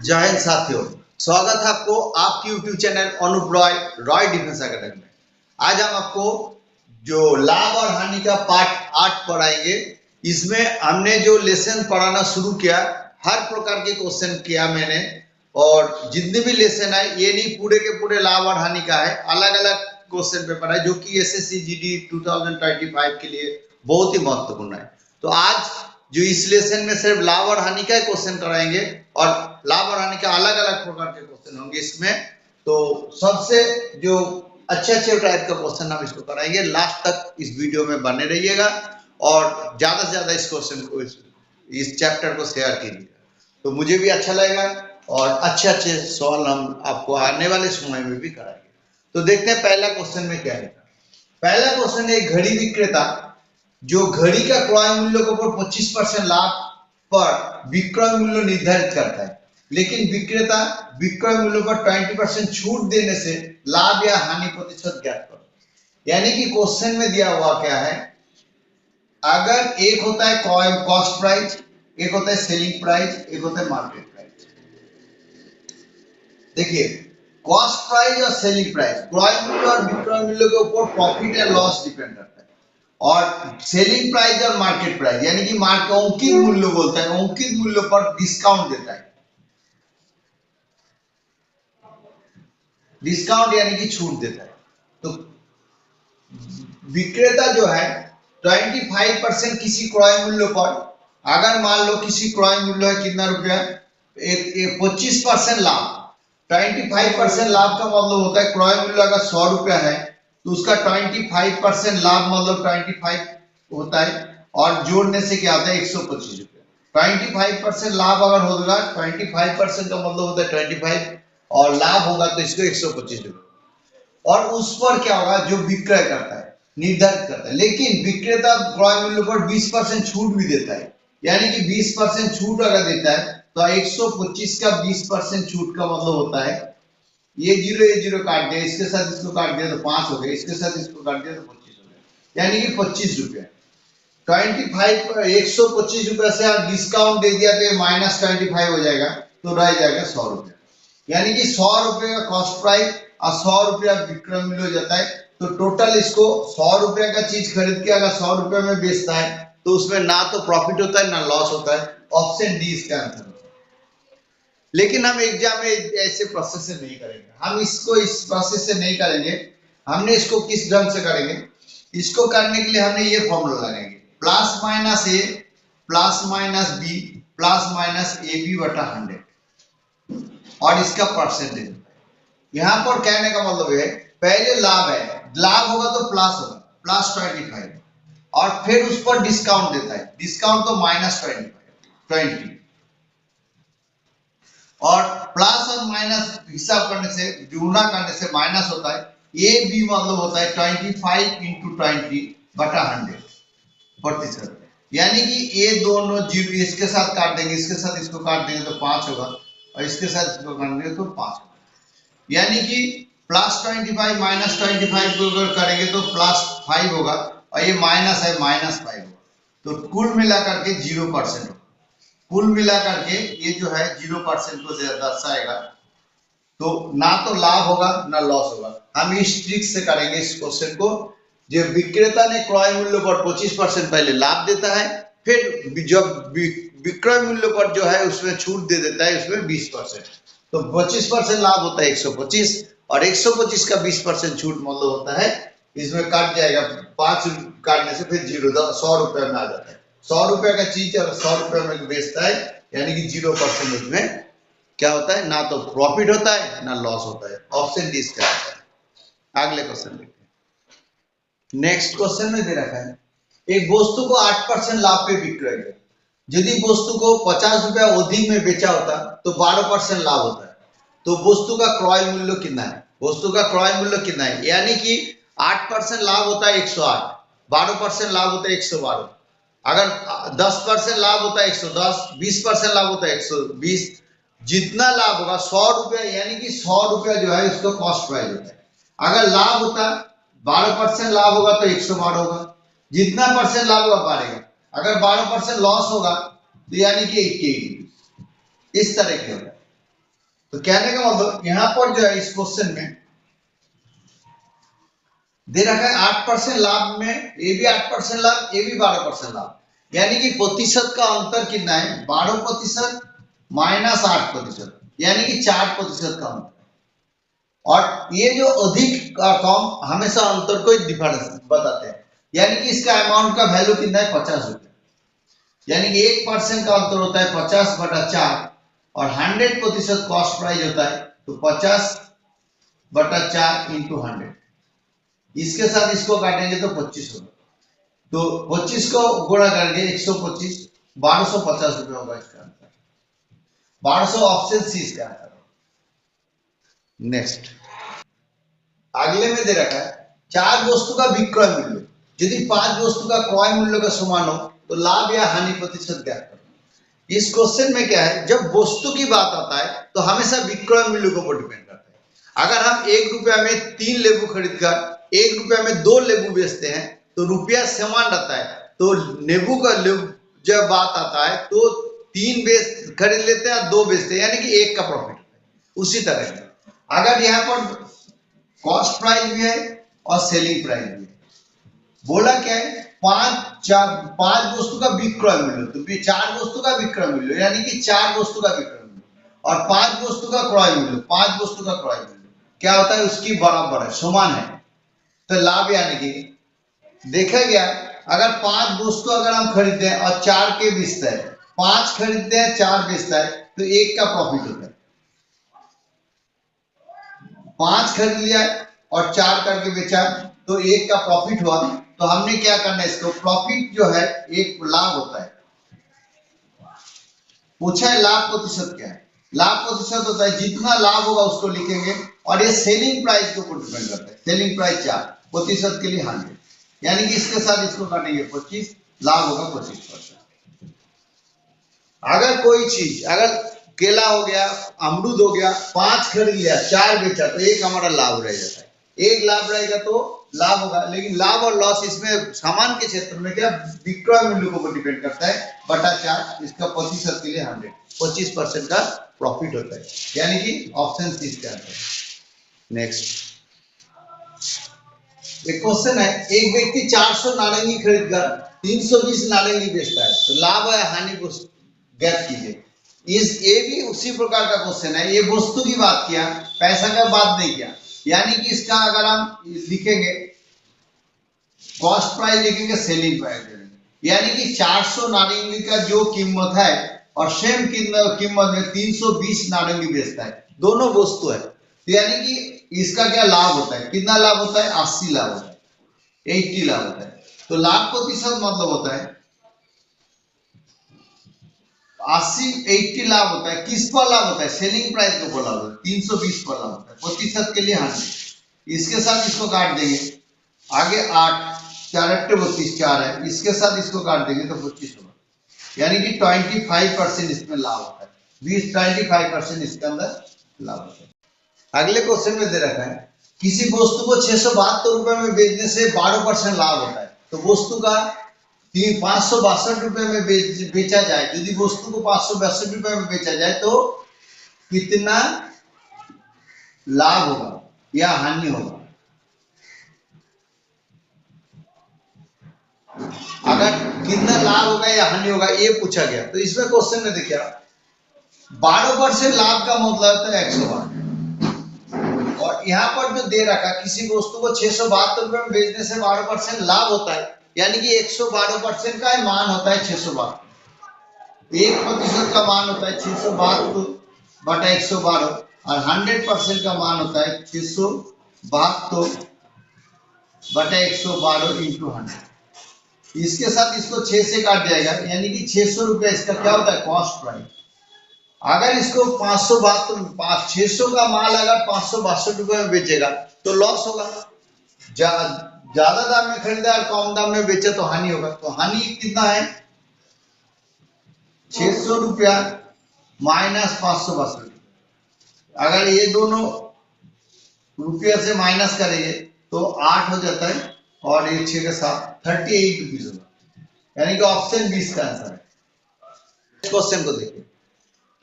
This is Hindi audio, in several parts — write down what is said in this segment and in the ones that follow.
जय हिंद साथियों, स्वागत है आपको आपकी YouTube channel Anup Roy Roy defence academy में। आज हम आपको जो लाभ और हानि का पार्ट 8 पढ़ाएंगे। इसमें हमने जो लेसन पढ़ाना शुरू किया, हर प्रकार के क्वेश्चन किया मैंने, और जितने भी लेसन है ये नहीं पूरे के पूरे लाभ और हानि का है, अलग अलग क्वेश्चन पेपर है जो कि एसएससी जीडी 2025 के लिए बहुत ही महत्वपूर्ण है। तो आज जो इस लेसन में सिर्फ लाभ और हानि का क्वेश्चन कराएंगे और लाभ और हानि का अलग अलग प्रकार के क्वेश्चन होंगे इसमें। तो सबसे जो अच्छे अच्छे टाइप का क्वेश्चन हम इसको कराएंगे। लास्ट तक इस वीडियो में बने रहिएगा और ज्यादा से ज्यादा इस क्वेश्चन को इस चैप्टर को शेयर कीजिएगा, तो मुझे भी अच्छा लगेगा और अच्छे अच्छे सवाल हम आपको आने वाले समय में भी कराएंगे। तो देखते हैं पहला क्वेश्चन में क्या है। पहला क्वेश्चन है, घड़ी विक्रेता जो घड़ी का क्रय मूल्य के ऊपर 25% लाभ पर विक्रय मूल्य निर्धारित करता है, लेकिन विक्रेता विक्रय मूल्य पर 20% छूट देने से लाभ या हानि प्रतिशत ज्ञात करो। यानी कि क्वेश्चन में दिया हुआ क्या है, अगर एक होता है कॉस्ट प्राइस, एक होता है सेलिंग प्राइस, एक होता है मार्केट प्राइस। देखिए, कॉस्ट प्राइस और सेलिंग प्राइस क्रय मूल्य और विक्रय मूल्य के ऊपर प्रॉफिट एंड लॉस डिपेंड करता है, और सेलिंग प्राइस और मार्केट प्राइस यानी कि अंकित मूल्य बोलता है, अंकित मूल्य पर डिस्काउंट देता है। डिस्काउंट यानी कि छूट देता है। तो विक्रेता जो है 25% किसी क्रय मूल्य पर, अगर मान लो किसी क्रय मूल्य है कितना रुपया, 25% लाभ, 25% लाभ का मतलब होता है क्रय मूल्य अगर 100 रुपया है तो उसका 25% लाभ मतलब 25 होता है, और जोड़ने से क्या होता है 125 रुपया। 25% लाभ अगर होगा, 25% का मतलब होता है 25 और लाभ होगा तो इसको 125 रुपये, और उस पर क्या होगा जो विक्रय करता है निर्धारित करता है। लेकिन विक्रेता क्रय मूल्य पर 20% छूट भी देता है, यानी कि 20% छूट अगर देता है तो 125 का 20% छूट का मतलब होता है ये जीरो काट दिया, इसके साथ इसको काट दिया तो 5 हो गया, इसके साथ इसको काट दिया तो 25 हो गया, यानी कि 25 रुपया। 125 रुपया से आप डिस्काउंट दे दिया तो -25 हो जाएगा, तो रह जाएगा 100 रुपया। यानी कि 100 रुपये का कॉस्ट प्राइस और 100 रुपया विक्रय मूल्य हो जाता है। तो टोटल इसको 100 रुपया का चीज खरीद के अगर 100 रुपये में बेचता है तो उसमें ना तो प्रॉफिट होता है ना लॉस होता है। ऑप्शन डी इसका आंसर होता है। लेकिन हम एग्जाम में ऐसे प्रोसेस से नहीं करेंगे, हम इसको इस प्रोसेस से नहीं करेंगे। हमने इसको किस ढंग से करेंगे, इसको करने के लिए हमने ये फॉर्मूला लगाएंगे, plus minus A plus minus B plus minus A B बटा 100 और इसका परसेंटेज। यहाँ पर कहने का मतलब है पहले लाभ है, लाभ होगा तो प्लस होगा, प्लस 25, और फिर उस पर डिस्काउंट देता है, डिस्काउंट तो -20, और प्लस और माइनस हिसाब करने से गुणा करने से माइनस होता है। ए बी मतलब होता है 25 इंटू 20 बटा 100%, यानी कि ये दोनों जीरो इसके साथ काट देंगे, इसके साथ इसको काट देंगे तो 5 होगा, और इसके साथ इसको काट देंगे तो 5 होगा, यानी कि +25 -25 को अगर करेंगे तो +5 होगा, और ये माइनस है -5 होगा, तो कुल मिलाकर के 0% होगा। कुल मिला करके ये जो है 0% को दर्शाएगा। तो ना तो लाभ होगा ना लॉस होगा। हम इस ट्रिक से करेंगे इस क्वेश्चन को। जो विक्रेता ने क्रय मूल्य पर 25% पहले लाभ देता है, फिर जब विक्रय मूल्य पर जो है उसमें छूट दे देता है, उसमें 20%, तो 25% लाभ होता है 125, और 125 का 20% छूट मतलब होता है इसमें काट जाएगा 5 काटने से फिर 100 रुपये में आ जाता है। 100 रुपये का चीज अगर 100 रुपये में बेचता है यानी कि 0% उसमें क्या होता है, ना तो प्रॉफिट होता है ना लॉस होता है। ऑप्शन डी इसका होता है। अगले क्वेश्चन देखते हैं। नेक्स्ट क्वेश्चन में दे रखा है, एक वस्तु को 8% लाभ पे विक्रय किया, यदि वस्तु को 50 रुपया अधिक में बेचा होता तो 12% लाभ होता है, तो वस्तु का क्रय मूल्य कितना है? वस्तु का क्रय मूल्य कितना है, यानी कि 8% लाभ होता है 108, 12% लाभ होता है 112, अगर 10% लाभ होता है 110, 20% लाभ होता है 120, जितना लाभ होगा 100 रुपया, यानी कि 100 रुपया जो है उसका कॉस्ट प्राइस होता है। अगर लाभ होता 12% लाभ होगा तो 112 होगा, जितना परसेंट लाभ होगा बढ़ेगा, अगर 12% लॉस होगा तो यानी कि 88, इस तरह के होगा। तो कहने का मतलब यहाँ पर जो है इस क्वेश्चन में दे रखा है 8% लाभ में, ये भी 8% लाभ, ये भी 12% लाभ, यानी कि प्रतिशत का अंतर कितना है, 12% माइनस 8%, यानी कि 4% का अंतर। और ये जो अधिक का कम हमेशा अंतर को डिफरेंस बताते हैं, यानी कि इसका अमाउंट का वैल्यू कितना है, 50 रुपए, यानी कि 1% का अंतर होता है 50/4, और 100% कॉस्ट प्राइस होता है तो 50/4 इंटू 100, इसके साथ इसको काटेंगे तो 25 होगा, तो 25 को गुणा करके 125, 1250 रुपए होगा इसका आंसर, 1200 ऑप्शन सी इसका आंसर। नेक्स्ट अगले में दे रखा है 4 वस्तु का विक्रय मूल्य, यदि 5 वस्तु का क्रय मूल्य का समान हो तो लाभ या हानि प्रतिशत ज्ञात करो। इस क्वेश्चन में क्या है, जब वस्तु की बात आता है तो हमेशा विक्रय मूल्य के ऊपर डिपेंड करता है। अगर हम 1 रुपया में 3 लेबू खरीद कर 1 रुपया में 2 लेबू बेचते हैं तो रुपया समान रहता है, तो नींबू का जब बात आता है तो 3 बेच खरीद लेते हैं, 2 बेचते हैं, यानी कि 1 का प्रॉफिट होता है। उसी तरह अगर यहाँ पर कॉस्ट प्राइस भी है और सेलिंग प्राइस भी है, बोला क्या है, 5 वस्तु का विक्रय मूल्य, तो 4 वस्तु का विक्रय मूल्य यानी कि 4 वस्तु का विक्रय मूल्य, और 5 वस्तु का क्रय मूल्य, 5 वस्तु का क्रय मूल्य क्या होता है, उसकी बराबर है, समान है, तो लाभ यानी कि देखा गया अगर 5 वस्तु अगर हम खरीदते हैं और 4 के बेचता है, 5 खरीदते हैं 4 बेचता है तो 1 का प्रॉफिट होता है। 5 खरीद लिया और 4 करके बेचा तो 1 का प्रॉफिट हुआ, तो हमने क्या करना है, इसको प्रॉफिट जो है एक लाभ होता है, पूछा है लाभ प्रतिशत क्या है, लाभ प्रतिशत होता है जितना लाभ होगा उसको लिखेंगे, और ये सेलिंग प्राइस के ऊपर डिपेंड करता है, सेलिंग प्राइस 4 प्रतिशत के लिए 100, यानी कि इसके साथ इसको काटेंगे 25, लाभ होगा 25%। अगर कोई चीज, अगर केला हो गया, अमरूद हो गया, 5 खरीद लिया 4 बेचा तो 1 हमारा लाभ रह जाता है, 1 लाभ रहेगा तो लाभ होगा, लेकिन लाभ और लॉस इसमें सामान के क्षेत्र में क्या विक्रय मूल्य के ऊपर डिपेंड करता है, बटा 4, इसका प्रतिशत के लिए 100, 25% का प्रॉफिट होता है, यानी कि ऑप्शन सी इसका आंसर है। नेक्स्ट एक क्वेश्चन है, एक व्यक्ति 400 नारंगी खरीदकर 320 नारंगी बेचता है, तो लाभ या हानि को ज्ञात कीजिए। ये भी उसी प्रकार का क्वेश्चन है, ये वस्तु की बात किया, पैसा का बात नहीं किया, यानी कि इसका अगर हम लिखेंगे कॉस्ट प्राइस लिखेंगे, सेलिंग प्राइस लिखेंगे, यानी कि 400 नारंगी का जो कीमत है और सेम कीमत में 320 नारंगी बेचता है, दोनों वस्तु है, तो यानी कि इसका क्या लाभ होता है, कितना लाभ होता है, 80 लाभ होता है, 80 लाभ होता है। तो लाभ प्रतिशत मतलब होता है 80 लाभ होता है, किस पर लाभ होता है, सेलिंग प्राइस के ऊपर लाभ होता है, 320 पर लाभ होता है, प्रतिशत के लिए 100, इसके साथ इसको काट देंगे, आगे 8 4 8 32 4 है, इसके साथ इसको काट देंगे तो 25 होगा, यानी कि 25% इसमें लाभ होता है, 25% इसके अंदर लाभ होता है। अगले क्वेश्चन में दे रखा है, किसी वस्तु को 672 रुपए में बेचने से 12% लाभ होता है, तो वस्तु का 562 रुपए में बेचा जाए, यदि वस्तु को 562 रुपए में बेचा जाए तो कितना लाभ होगा या हानि होगा। अगर कितना लाभ होगा या हानि होगा ये पूछा गया, तो इसमें क्वेश्चन में देखिए 12% लाभ का मतलब है 112, और यहाँ पर जो दे रखा किसी वस्तु को 672 रुपए में बेचने से 12% लाभ होता है, यानी कि 112% का मान होता है 612, 1% का मान होता है 672 बटा 112, और 100% का मान होता है 672 बटा 112 इंटू 100। इसके साथ इसको 6 से काट जाएगा, यानी कि 600 रुपया इसका क्या होता है, कॉस्ट प्राइस। अगर इसको 572 600 का माल अगर 562 रुपए में बेचेगा तो लॉस होगा, ज्यादा दाम में खरीदा और कम दाम में बेचे तो हानि होगा, तो हानि कितना है 600 रुपया माइनस 562, अगर ये दोनों रुपया से माइनस करेंगे तो 8 हो जाता है, और ये 6 के साथ 38 रुपीज होगा, यानी कि ऑप्शन 20 का आंसर है। क्वेश्चन को देखिए,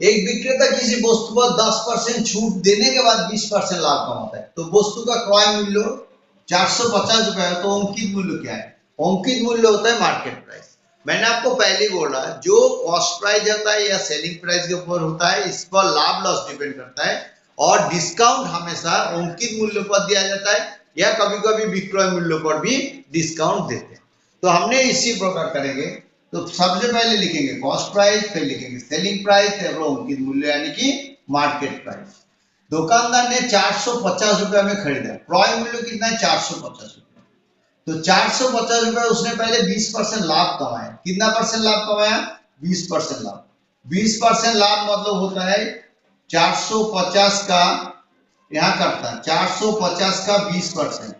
एक विक्रेता किसी वस्तु पर 10% छूट देने के बाद 20% लाभ कमाता है, तो वस्तु का क्रय मूल्य 450 रुपए है, तो अंकित मूल्य क्या है? अंकित मूल्य होता है मार्केट प्राइस। मैंने आपको पहले ही बोला, जो कॉस्ट प्राइस होता है या सेलिंग प्राइस के ऊपर होता है, इस पर लाभ लॉस डिपेंड करता है, और डिस्काउंट हमेशा अंकित मूल्य पर दिया जाता है, या कभी कभी विक्रय मूल्य पर भी डिस्काउंट देते हैं। तो हमने इसी प्रकार करेंगे, तो सबसे पहले लिखेंगे कॉस्ट प्राइस, फिर लिखेंगे सेलिंग प्राइस, फिर अंकित मूल्य यानी कि मार्केट प्राइस। दुकानदार ने 450 रुपए में खरीदा, क्रय मूल्य कितना है? 450 रुपए। तो 450 रुपए उसने पहले 20% लाभ कमाया। कितना परसेंट लाभ कमाया? 20% लाभ। 20% लाभ मतलब होता है 450 का, यहां करता है 450 का 20%,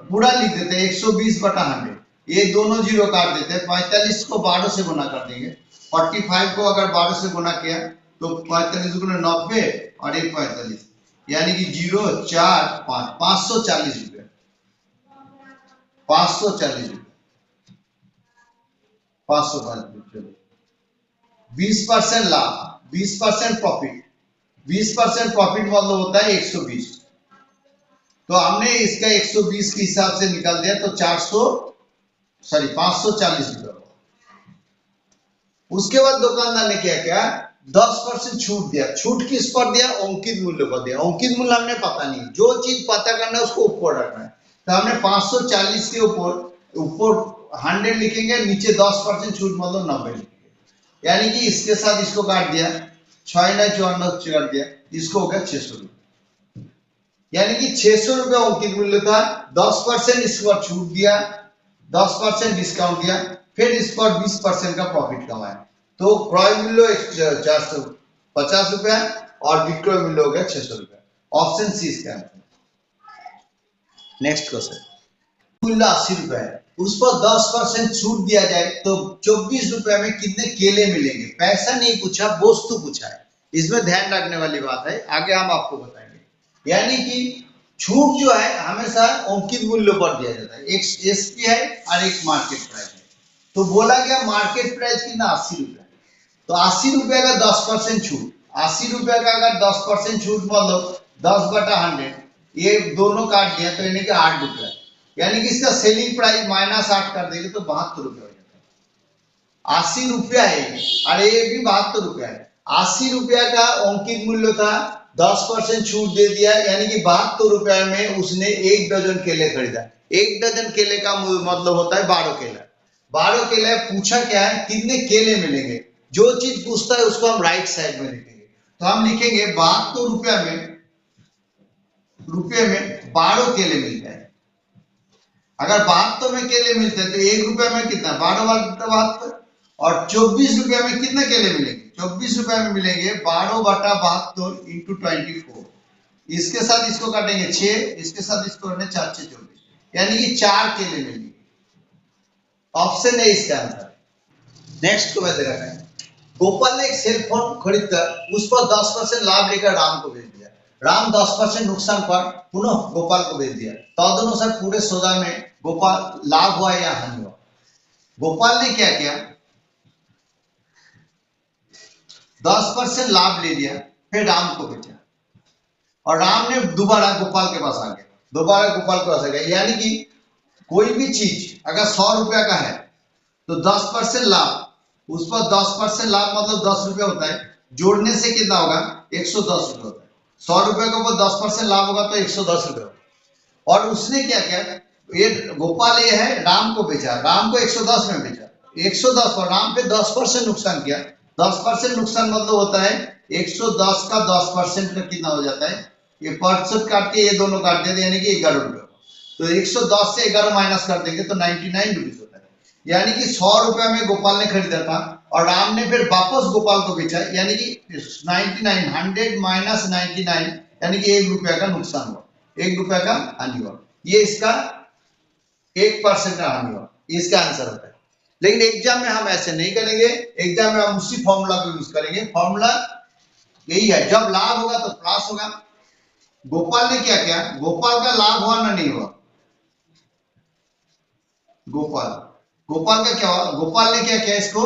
पूरा लिख देते हैं 120 बटा 100, ये दोनों जीरो काट देते हैं। 45 को 12 से गुना कर देंगे, 45 को अगर 12 से गुना किया तो 45 गुना 90 और 1 45, यानी कि 0 4 5, 540 रुपये, 540 रुपये, 540 रुपये। 20% लाभ, 20% प्रॉफिट, 20% प्रॉफिट मतलब होता है 120। तो हमने इसका 120 के हिसाब से निकाल दिया, तो 540 रुपये। उसके बाद दुकानदार ने क्या किया? 10% छूट दिया। छूट किस पर दिया? अंकित मूल्य पर दिया। अंकित मूल्य हमने पता नहीं, जो चीज पता करना है उसको ऊपर रखना है। तो हमने 540 के ऊपर 100 लिखेंगे, नीचे 10% छूट मतलब 90 लिखेंगे, यानी कि इसके साथ इसको काट दिया, 6 9 54 काट दिया, इसको हो गया 600 रुपये, यानी कि 600 रुपये अंकित मूल्य था। 10% इस पर छूट दिया, 10% डिस्काउंट दिया, फिर इस पर 20% का प्रॉफिट कमाया, तो क्रय मूल्य 450 रुपया और विक्रय मूल्य हो गया 600 रुपया। ऑप्शन सी इसका आंसर। नेक्स्ट क्वेश्चन, मूल्य 80 रुपया है, उस पर 10% छूट दिया जाए तो 24 रुपया में कितने केले मिलेंगे? पैसा नहीं पूछा, वस्तु पूछा है। इसमें ध्यान रखने वाली बात है, आगे हम आपको बताएंगे। यानी कि छूट जो है हमेशा अंकित मूल्य पर दिया जाता है, एक एसपी है और एक मार्केट प्राइस है। तो बोला गया मार्केट प्राइस कितना? 80 रुपया। तो 80 रुपया का 10% छूट, 80 रुपया का अगर 10% छूट मतलब 10 बटा 100, ये दोनों काट दिया तो यानी कि 8 रुपया, यानी कि इसका सेलिंग प्राइस -8 कर देंगे तो 72 रुपया हो जाता है। 80 रुपया है और ये भी 72 रुपया है। 80 रुपया का अंकित मूल्य था, 10% छूट दे दिया, यानी कि 72 रुपया में उसने 1 दर्जन केले खरीदा। 1 दर्जन केले का मतलब होता है 12 केला। 12 केले पूछा क्या है? कितने केले मिलेंगे? जो चीज पूछता है उसको हम राइट साइड में लिखेंगे, तो हम लिखेंगे 72 रुपया में 12 केले मिलते हैं। अगर 72 में केले मिलते हैं तो 1 रुपया में कितना? 12 72, और 24 रुपया में कितने केले मिलेंगे? 24 रुपया में मिलेंगे 12 बटा 72 इंटू 24। इसके साथ इसको काटेंगे 6, इसके साथ इसको काटेंगे 4 6 24, यानी कि 4 केले मिलेंगे। ऑप्शन है इसका आंसर। नेक्स्ट को मैं दे रहा है, गोपाल ने एक सेल फोन खरीदकर उस पर 10% लाभ लेकर राम को बेच दिया। राम 10% नुकसान पर पुनः गोपाल को बेच दिया। तदनुसार पूरे सौदा में गोपाल लाभ हुआ या हानि हुआ? गोपाल ने क्या किया? 10% लाभ ले लिया, फिर राम को बेचा, और राम ने दोबारा गोपाल के पास आ गया, दोबारा गोपाल के पास आ गया, यानी कि कोई भी चीज अगर 100 रुपया का है तो 10% लाभ, उस पर 10% लाभ मतलब 10 रुपया होता है, जोड़ने से कितना होगा? 110 रुपये होता है। 100 रुपये के ऊपर 10% लाभ होगा तो 110 रुपये होगा। और उसने क्या किया? ये गोपाल ये है, राम को बेचा, राम को 110 में बेचा, 110 और राम पे 10% नुकसान किया। 10% नुकसान मतलब होता है 110 का 10% का कितना हो जाता है? ये परसेंट काट के ये दोनों काट देते, यानी कि 11 रुपये। तो 110 से 11 माइनस कर देंगे तो 99 रुपीज होता है, यानी कि 100 रुपया में गोपाल ने खरीदा था और राम ने फिर वापस गोपाल को बेचा, यानी कि 99 100 माइनस 99, यानी कि 1 रुपया का नुकसान हुआ, 1 रुपया का हानि हुआ। ये इसका 1% का हानि हुआ, इसका आंसर होता है। लेकिन एग्जाम में हम ऐसे नहीं करेंगे, एग्जाम में हम उसी फॉर्मूला को यूज करेंगे। फॉर्मूला यही है, जब लाभ होगा तो प्लस होगा। गोपाल ने क्या किया? गोपाल का लाभ हुआ ना नहीं हुआ? गोपाल का क्या हुआ? गोपाल ने क्या किया? इसको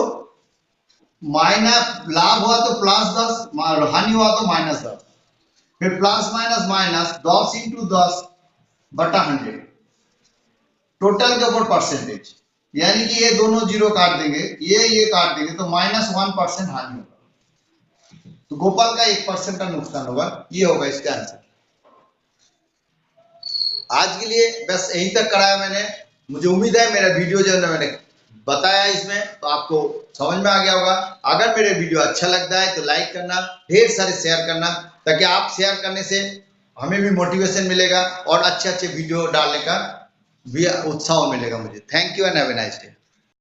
माइनस लाभ हुआ तो +10, हानि हुआ तो -10, फिर प्लस माइनस माइनस 10 इंटू 10 बटा 100 टोटल के ऊपर परसेंटेज, यानी कि ये दोनों जीरो काट देंगे, ये काट देंगे तो -1% हानि होगा, तो गोपाल का 1% का नुकसान होगा। ये होगा इसका आंसर। आज के लिए बस यहीं तक कराया मैंने। मुझे उम्मीद है मेरा वीडियो जो है मैंने बताया इसमें तो आपको समझ में आ गया होगा। अगर मेरे वीडियो अच्छा लगता है तो लाइक करना, ढेर सारे शेयर करना, ताकि आप शेयर करने से हमें भी मोटिवेशन मिलेगा और अच्छे अच्छे वीडियो डालने का भी उत्साह मिलेगा मुझे। Thank you and have a nice day.